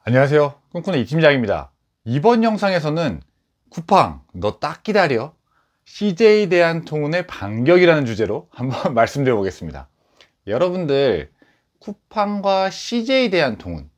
안녕하세요, 꿈꾸는 이 팀장입니다. 이번 영상에서는 쿠팡 너 딱 기다려, CJ 대한통운의 반격이라는 주제로 한번 말씀드려 보겠습니다. 여러분들, 쿠팡과 CJ 대한통운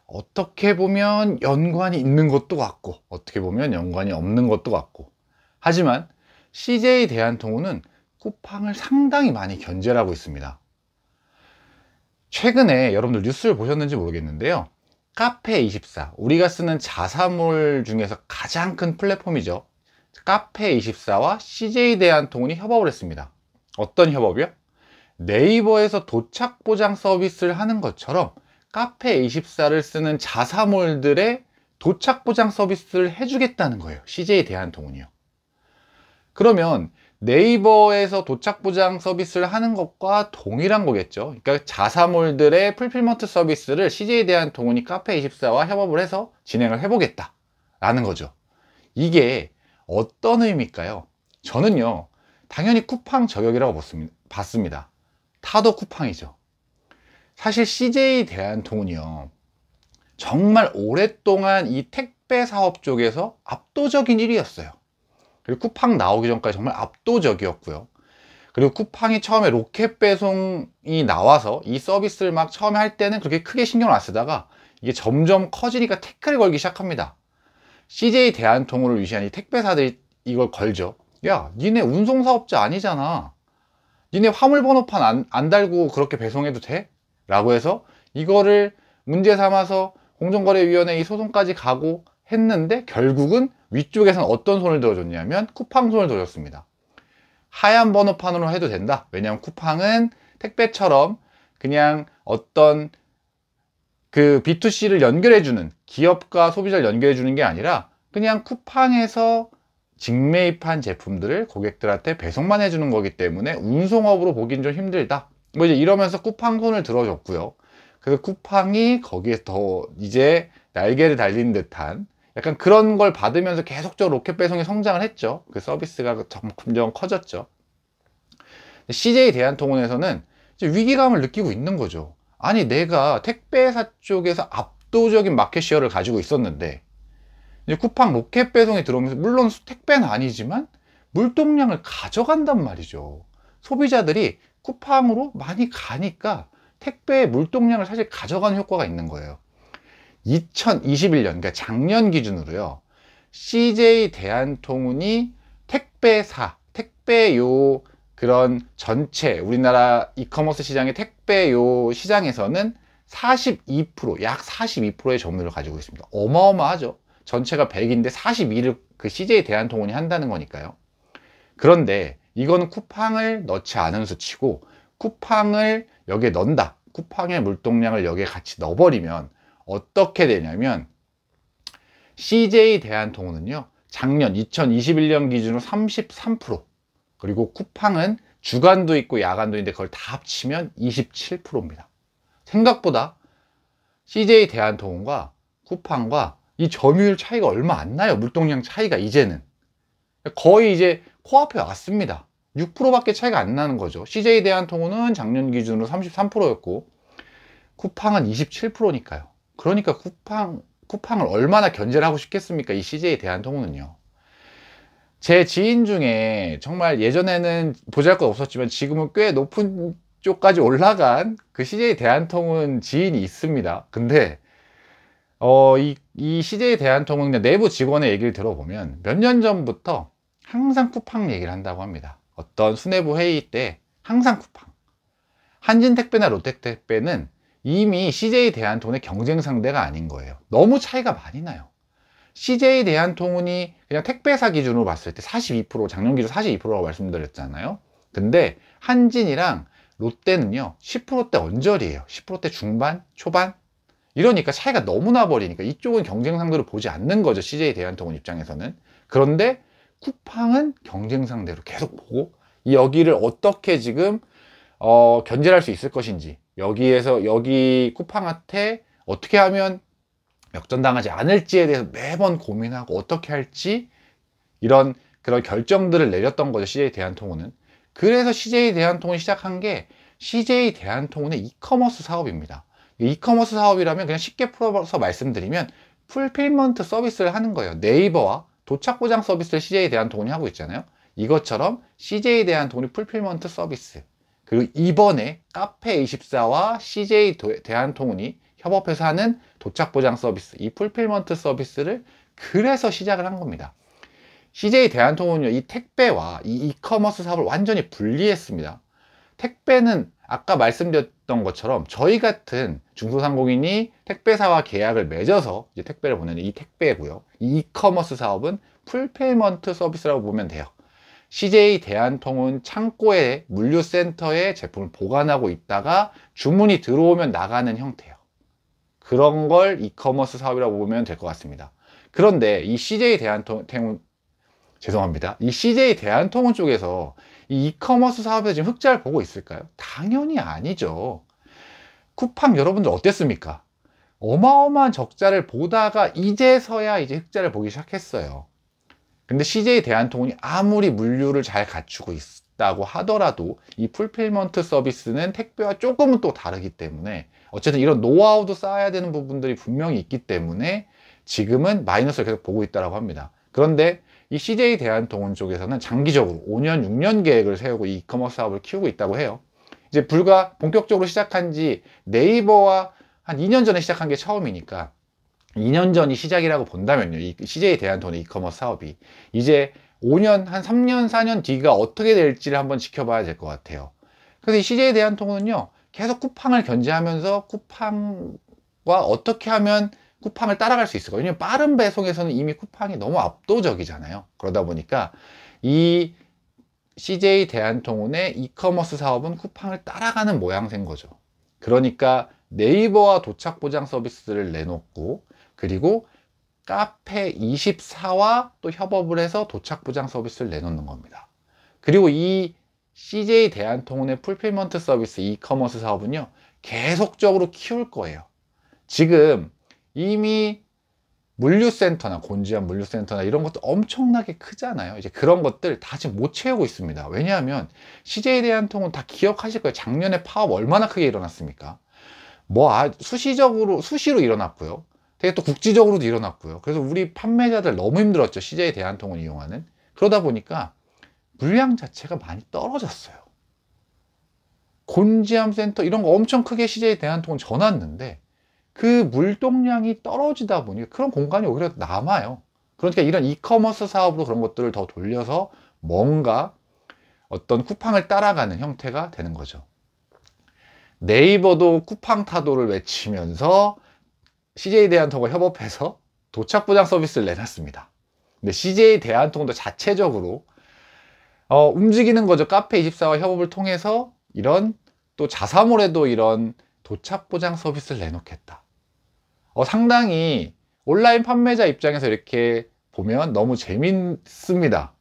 어떻게 보면 연관이 있는 것도 같고 어떻게 보면 연관이 없는 것도 같고, 하지만 CJ 대한통운은 쿠팡을 상당히 많이 견제를 하고 있습니다. 최근에 여러분들 뉴스를 보셨는지 모르겠는데요, 카페24, 우리가 쓰는 자사몰 중에서 가장 큰 플랫폼이죠. 카페24와 CJ 대한통운이 협업을 했습니다. 어떤 협업이요? 네이버에서 도착 보장 서비스를 하는 것처럼 카페24를 쓰는 자사몰들의 도착 보장 서비스를 해주겠다는 거예요, CJ 대한통운이요. 그러면 네이버에서 도착 보장 서비스를 하는 것과 동일한 거겠죠. 그러니까 자사몰들의 풀필먼트 서비스를 CJ 대한통운이 카페24와 협업을 해서 진행을 해보겠다 라는 거죠. 이게 어떤 의미일까요? 저는요, 당연히 쿠팡 저격이라고 봤습니다. 타도 쿠팡이죠. 사실 CJ 대한통운이요, 정말 오랫동안 이 택배 사업 쪽에서 압도적인 1위였어요. 그리고 쿠팡 나오기 전까지 정말 압도적이었고요. 그리고 쿠팡이 처음에 로켓 배송이 나와서 이 서비스를 막 처음에 할 때는 그렇게 크게 신경을 안 쓰다가 이게 점점 커지니까 태클을 걸기 시작합니다. CJ 대한통운을 위시한 이 택배사들이 이걸 걸죠. 야, 니네 운송사업자 아니잖아. 니네 화물 번호판 안 달고 그렇게 배송해도 돼? 라고 해서 이거를 문제 삼아서 공정거래위원회 이 소송까지 가고 했는데, 결국은 위쪽에서는 어떤 손을 들어줬냐면 쿠팡 손을 들어줬습니다. 하얀 번호판으로 해도 된다. 왜냐하면 쿠팡은 택배처럼 그냥 어떤 그 B2C를 연결해주는, 기업과 소비자를 연결해주는 게 아니라 그냥 쿠팡에서 직매입한 제품들을 고객들한테 배송만 해주는 거기 때문에 운송업으로 보긴 좀 힘들다. 뭐 이제 이러면서 쿠팡 손을 들어줬고요. 그래서 쿠팡이 거기에 더 이제 날개를 달린 듯한 약간 그런 걸 받으면서 계속적으로 로켓 배송이 성장을 했죠. 그 서비스가 점점 커졌죠. CJ 대한통운에서는 이제 위기감을 느끼고 있는 거죠. 아니, 내가 택배사 쪽에서 압도적인 마켓시어를 가지고 있었는데 이제 쿠팡 로켓 배송이 들어오면서, 물론 택배는 아니지만 물동량을 가져간단 말이죠. 소비자들이 쿠팡으로 많이 가니까 택배의 물동량을 사실 가져가는 효과가 있는 거예요. 2021년, 그러니까 작년 기준으로요, CJ 대한통운이 택배 그런 전체 우리나라 이커머스 시장의 택배 시장에서는 42%, 약 42%의 점유율을 가지고 있습니다. 어마어마하죠. 전체가 100인데 42를 그 CJ 대한통운이 한다는 거니까요. 그런데 이거는 쿠팡을 넣지 않은 수치고, 쿠팡을 여기에 넣는다, 쿠팡의 물동량을 여기에 같이 넣어버리면 어떻게 되냐면, CJ 대한통운은요, 작년 2021년 기준으로 33%, 그리고 쿠팡은 주간도 있고 야간도 있는데 그걸 다 합치면 27%입니다. 생각보다 CJ 대한통운과 쿠팡과 이 점유율 차이가 얼마 안 나요. 물동량 차이가 이제는 거의 이제 코앞에 왔습니다. 6%밖에 차이가 안 나는 거죠. CJ 대한통운은 작년 기준으로 33%였고 쿠팡은 27%니까요. 그러니까 쿠팡을 얼마나 견제를 하고 싶겠습니까? 이 CJ 대한통운은요. 제 지인 중에 정말 예전에는 보잘것 없었지만 지금은 꽤 높은 쪽까지 올라간 그 CJ 대한통운 지인이 있습니다. 근데 이 CJ 대한통운 내부 직원의 얘기를 들어보면 몇 년 전부터 항상 쿠팡 얘기를 한다고 합니다. 어떤 수뇌부 회의 때 항상 쿠팡. 한진택배나 롯데택배는 이미 CJ 대한통운의 경쟁 상대가 아닌 거예요. 너무 차이가 많이 나요. CJ 대한통운이 그냥 택배사 기준으로 봤을 때 42%, 작년 기준 42%라고 말씀드렸잖아요. 근데 한진이랑 롯데는요 10%대 언저리예요. 10%대 중반, 초반. 이러니까 차이가 너무 나버리니까 이쪽은 경쟁 상대로 보지 않는 거죠, CJ 대한통운 입장에서는. 그런데 쿠팡은 경쟁 상대로 계속 보고, 여기를 어떻게 지금 견제할 수 있을 것인지, 여기 쿠팡한테 어떻게 하면 역전당하지 않을지에 대해서 매번 고민하고 어떻게 할지, 이런 그런 결정들을 내렸던 거죠, CJ 대한통운은. 그래서 CJ 대한통운이 시작한 게 CJ 대한통운의 이커머스 사업입니다. 이커머스 사업이라면 그냥 쉽게 풀어서 말씀드리면 풀필먼트 서비스를 하는 거예요. 네이버와 도착 보장 서비스를 CJ 대한통운이 하고 있잖아요. 이것처럼 CJ 대한통운이 풀필먼트 서비스, 그리고 이번에 카페24와 CJ 대한통운이 협업해서 하는 도착 보장 서비스, 이 풀필먼트 서비스를 그래서 시작을 한 겁니다. CJ 대한통운은요, 이 택배와 이 이커머스 사업을 완전히 분리했습니다. 택배는 아까 말씀드렸던 것처럼 저희 같은 중소상공인이 택배사와 계약을 맺어서 이제 택배를 보내는 이 택배고요. 이 이커머스 사업은 풀필먼트 서비스라고 보면 돼요. CJ 대한통운 창고에 물류센터에 제품을 보관하고 있다가 주문이 들어오면 나가는 형태예요. 그런 걸 이커머스 사업이라고 보면 될 것 같습니다. 그런데 이 CJ 대한통운 이 CJ 대한통운 쪽에서 이 이커머스 사업에서 지금 흑자를 보고 있을까요? 당연히 아니죠. 쿠팡 여러분들 어땠습니까? 어마어마한 적자를 보다가 이제서야 이제 흑자를 보기 시작했어요. 근데 CJ 대한통운이 아무리 물류를 잘 갖추고 있다고 하더라도 이 풀필먼트 서비스는 택배와 조금은 또 다르기 때문에 어쨌든 이런 노하우도 쌓아야 되는 부분들이 분명히 있기 때문에 지금은 마이너스를 계속 보고 있다고 합니다. 그런데 이 CJ 대한통운 쪽에서는 장기적으로 5년, 6년 계획을 세우고 이 이커머스 사업을 키우고 있다고 해요. 이제 불과 본격적으로 시작한 지 네이버와 한 2년 전에 시작한 게 처음이니까 2년 전이 시작이라고 본다면요, 이 CJ 대한통운의 이커머스 사업이 이제 5년, 한 3년, 4년 뒤가 어떻게 될지를 한번 지켜봐야 될 것 같아요. 그래서 이 CJ 대한통운은요, 계속 쿠팡을 견제하면서 쿠팡과 어떻게 하면 쿠팡을 따라갈 수 있을까? 왜냐면 빠른 배송에서는 이미 쿠팡이 너무 압도적이잖아요. 그러다 보니까 이 CJ 대한통운의 이커머스 사업은 쿠팡을 따라가는 모양새인 거죠. 그러니까 네이버와 도착 보장 서비스를 내놓고, 그리고 카페24와 또 협업을 해서 도착 보장 서비스를 내놓는 겁니다. 그리고 이 CJ 대한통운의 풀필먼트 서비스 이커머스 사업은요, 계속적으로 키울 거예요. 지금 이미 물류센터나 곤지암 물류센터나 이런 것도 엄청나게 크잖아요. 이제 그런 것들 다 지금 못 채우고 있습니다. 왜냐하면 CJ 대한통운 다 기억하실 거예요. 작년에 파업 얼마나 크게 일어났습니까? 수시로 일어났고요. 되게 또 국지적으로도 일어났고요. 그래서 우리 판매자들 너무 힘들었죠. CJ 대한통운 이용하는. 그러다 보니까 물량 자체가 많이 떨어졌어요. 곤지암 센터 이런 거 엄청 크게 CJ 대한통운 전왔는데 그 물동량이 떨어지다 보니 그런 공간이 오히려 남아요. 그러니까 이런 이커머스 사업으로 그런 것들을 더 돌려서 뭔가 어떤 쿠팡을 따라가는 형태가 되는 거죠. 네이버도 쿠팡 타도를 외치면서 CJ 대한통운과 협업해서 도착 보장 서비스를 내놨습니다. 근데 CJ 대한통운도 자체적으로 움직이는 거죠. 카페24와 협업을 통해서 이런 또 자사몰에도 이런 도착 보장 서비스를 내놓겠다. 상당히 온라인 판매자 입장에서 이렇게 보면 너무 재밌습니다.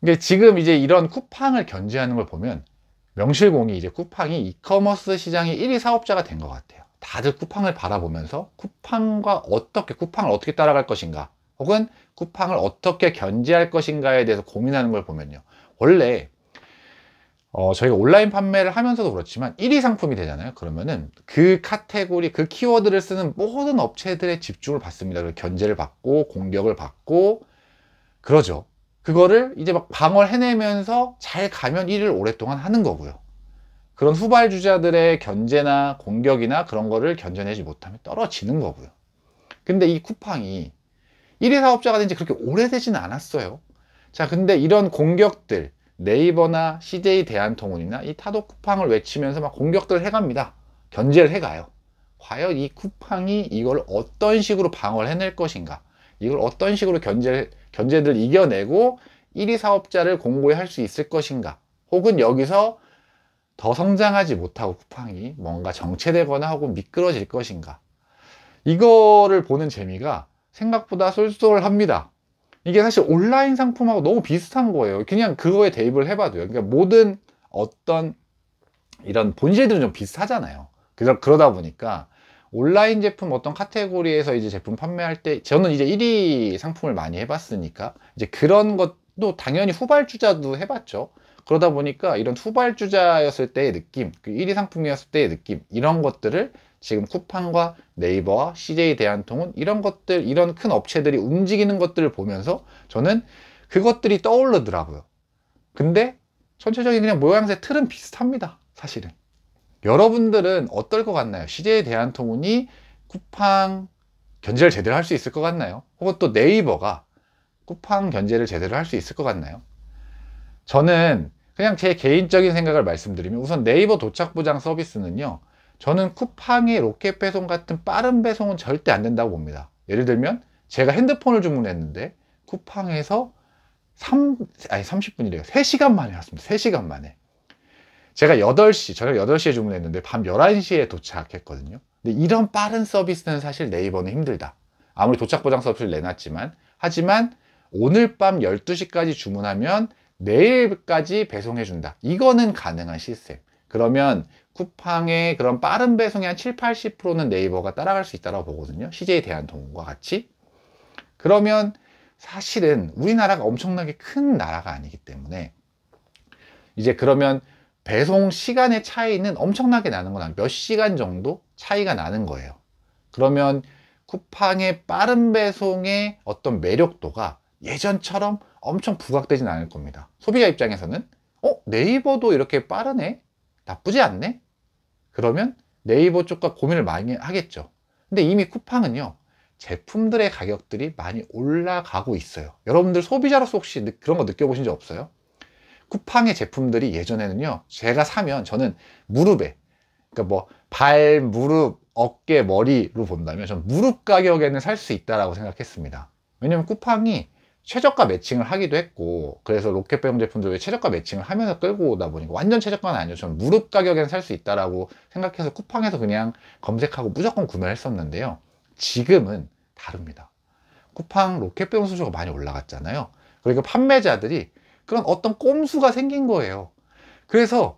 이게 지금 이제 이런 쿠팡을 견제하는 걸 보면 명실공히 이제 쿠팡이 이커머스 시장의 1위 사업자가 된 것 같아요. 다들 쿠팡을 바라보면서 쿠팡을 어떻게 따라갈 것인가, 혹은 쿠팡을 어떻게 견제할 것인가에 대해서 고민하는 걸 보면요, 원래 저희가 온라인 판매를 하면서도 그렇지만 1위 상품이 되잖아요. 그러면은 그 카테고리, 그 키워드를 쓰는 모든 업체들의 집중을 받습니다. 견제를 받고 공격을 받고 그러죠. 그거를 이제 막 방어해내면서 잘 가면 1위를 오랫동안 하는 거고요. 그런 후발주자들의 견제나 공격이나 그런 거를 견뎌내지 못하면 떨어지는 거고요. 근데 이 쿠팡이 1위 사업자가 된 지 그렇게 오래되지는 않았어요. 자, 근데 이런 공격들, 네이버나 CJ 대한통운이나 이 타도 쿠팡을 외치면서 막 공격들을 해갑니다. 견제를 해가요. 과연 이 쿠팡이 이걸 어떤 식으로 방어를 해낼 것인가, 이걸 어떤 식으로 견제를 이겨내고 1위 사업자를 공고히 할 수 있을 것인가, 혹은 여기서 더 성장하지 못하고 쿠팡이 뭔가 정체되거나 하고 미끄러질 것인가, 이거를 보는 재미가 생각보다 쏠쏠합니다. 이게 사실 온라인 상품하고 너무 비슷한 거예요. 그냥 그거에 대입을 해봐도요. 그러니까 모든 어떤 이런 본질들은 좀 비슷하잖아요. 그러다 보니까 온라인 제품 어떤 카테고리에서 이제 제품 판매할 때, 저는 이제 1위 상품을 많이 해봤으니까 이제 그런 것도 당연히 후발주자도 해봤죠. 그러다 보니까 이런 후발주자였을 때의 느낌, 그 1위 상품이었을 때의 느낌, 이런 것들을 지금 쿠팡과 네이버와 CJ 대한통운 이런 것들, 이런 큰 업체들이 움직이는 것들을 보면서 저는 그것들이 떠오르더라고요. 근데 전체적인 그냥 모양새 틀은 비슷합니다, 사실은. 여러분들은 어떨 것 같나요? CJ 대한통운이 쿠팡 견제를 제대로 할 수 있을 것 같나요? 혹은 또 네이버가 쿠팡 견제를 제대로 할 수 있을 것 같나요? 저는 그냥 제 개인적인 생각을 말씀드리면, 우선 네이버 도착보장 서비스는요, 저는 쿠팡의 로켓 배송 같은 빠른 배송은 절대 안 된다고 봅니다. 예를 들면 제가 핸드폰을 주문했는데 쿠팡에서 30분이래요. 3시간 만에 왔습니다. 3시간 만에. 제가 8시, 저녁 8시에 주문했는데 밤 11시에 도착했거든요. 근데 이런 빠른 서비스는 사실 네이버는 힘들다. 아무리 도착보장 서비스를 내놨지만, 하지만 오늘 밤 12시까지 주문하면 내일까지 배송해준다. 이거는 가능한 시스템. 그러면 쿠팡의 그런 빠른 배송의 한 7, 80%는 네이버가 따라갈 수 있다고 보거든요. CJ 대한통운과 같이. 그러면 사실은 우리나라가 엄청나게 큰 나라가 아니기 때문에, 이제 그러면 배송 시간의 차이는 엄청나게 나는 건 몇 시간 정도 차이가 나는 거예요. 그러면 쿠팡의 빠른 배송의 어떤 매력도가 예전처럼 엄청 부각되진 않을 겁니다. 소비자 입장에서는 네이버도 이렇게 빠르네? 나쁘지 않네? 그러면 네이버 쪽과 고민을 많이 하겠죠. 근데 이미 쿠팡은요, 제품들의 가격들이 많이 올라가고 있어요. 여러분들 소비자로서 혹시 그런 거 느껴보신 적 없어요? 쿠팡의 제품들이 예전에는요, 제가 사면 저는 무릎에, 그러니까 뭐 발, 무릎, 어깨, 머리로 본다면 전 무릎 가격에는 살 수 있다라고 생각했습니다. 왜냐면 쿠팡이 최저가 매칭을 하기도 했고, 그래서 로켓 배송 제품들 왜 최저가 매칭을 하면서 끌고 오다 보니까, 완전 최저가는 아니죠. 저는 무릎 가격에는 살 수 있다라고 생각해서 쿠팡에서 그냥 검색하고 무조건 구매를 했었는데요. 지금은 다릅니다. 쿠팡 로켓 배송 수수료가 많이 올라갔잖아요. 그러니까 판매자들이 그런 어떤 꼼수가 생긴 거예요. 그래서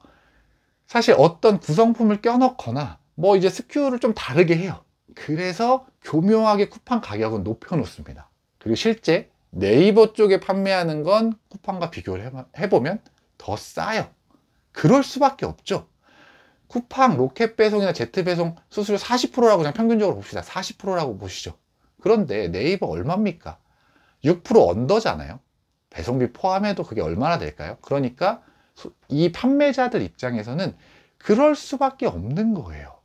사실 어떤 구성품을 껴넣거나 뭐 이제 SKU를 좀 다르게 해요. 그래서 교묘하게 쿠팡 가격은 높여 놓습니다. 그리고 실제 네이버 쪽에 판매하는 건 쿠팡과 비교를 해보면 더 싸요. 그럴 수밖에 없죠. 쿠팡 로켓 배송이나 제트 배송 수수료 40%라고 그냥 평균적으로 봅시다. 40%라고 보시죠. 그런데 네이버 얼마입니까? 6% 언더잖아요. 배송비 포함해도 그게 얼마나 될까요? 그러니까 이 판매자들 입장에서는 그럴 수밖에 없는 거예요.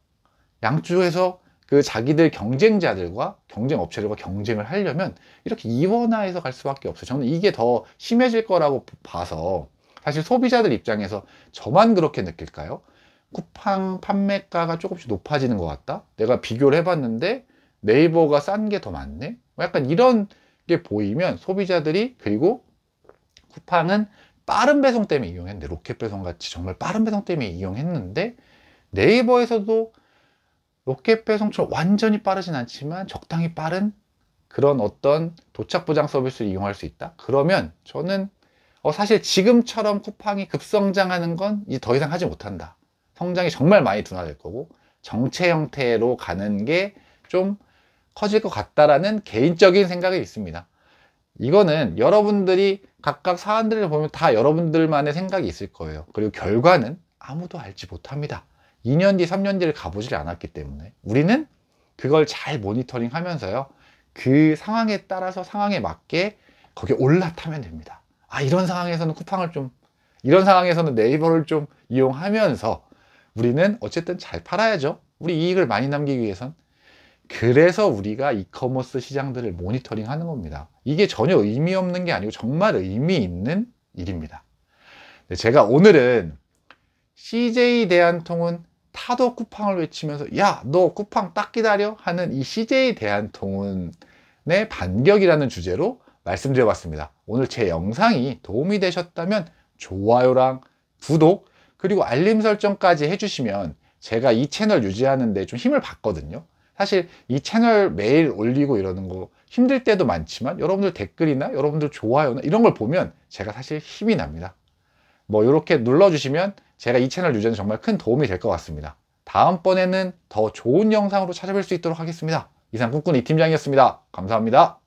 양쪽에서 그 자기들 경쟁자들과 경쟁 업체들과 경쟁을 하려면 이렇게 이원화해서 갈 수밖에 없어요. 저는 이게 더 심해질 거라고 봐서, 사실 소비자들 입장에서 저만 그렇게 느낄까요? 쿠팡 판매가가 조금씩 높아지는 것 같다? 내가 비교를 해봤는데 네이버가 싼 게 더 많네? 약간 이런 게 보이면 소비자들이, 그리고 쿠팡은 빠른 배송 때문에 이용했는데, 로켓 배송 같이 정말 빠른 배송 때문에 이용했는데, 네이버에서도 로켓 배송처럼 완전히 빠르진 않지만 적당히 빠른 그런 어떤 도착 보장 서비스를 이용할 수 있다? 그러면 저는 사실 지금처럼 쿠팡이 급성장하는 건 이제 더 이상 하지 못한다. 성장이 정말 많이 둔화될 거고 정체 형태로 가는 게 좀 커질 것 같다라는 개인적인 생각이 있습니다. 이거는 여러분들이 각각 사안들을 보면 다 여러분들만의 생각이 있을 거예요. 그리고 결과는 아무도 알지 못합니다. 2년 뒤, 3년 뒤를 가보질 않았기 때문에 우리는 그걸 잘 모니터링 하면서요, 그 상황에 따라서 상황에 맞게 거기에 올라타면 됩니다. 이런 상황에서는 쿠팡을 좀, 이런 상황에서는 네이버를 좀 이용하면서 우리는 어쨌든 잘 팔아야죠. 우리 이익을 많이 남기기 위해선. 그래서 우리가 이커머스 시장들을 모니터링 하는 겁니다. 이게 전혀 의미 없는 게 아니고 정말 의미 있는 일입니다. 제가 오늘은 CJ 대한통운 타도 쿠팡을 외치면서 야, 너 쿠팡 딱 기다려 하는 이 CJ 대한통운의 반격이라는 주제로 말씀드려 봤습니다. 오늘 제 영상이 도움이 되셨다면 좋아요랑 구독, 그리고 알림 설정까지 해주시면 제가 이 채널 유지하는 데 좀 힘을 받거든요. 사실 이 채널 매일 올리고 이러는 거 힘들 때도 많지만 여러분들 댓글이나 여러분들 좋아요나 이런 걸 보면 제가 사실 힘이 납니다. 뭐 이렇게 눌러주시면 제가 이 채널 유지는 정말 큰 도움이 될 것 같습니다. 다음번에는 더 좋은 영상으로 찾아뵐 수 있도록 하겠습니다. 이상 꿈꾸는 이 팀장이었습니다. 감사합니다.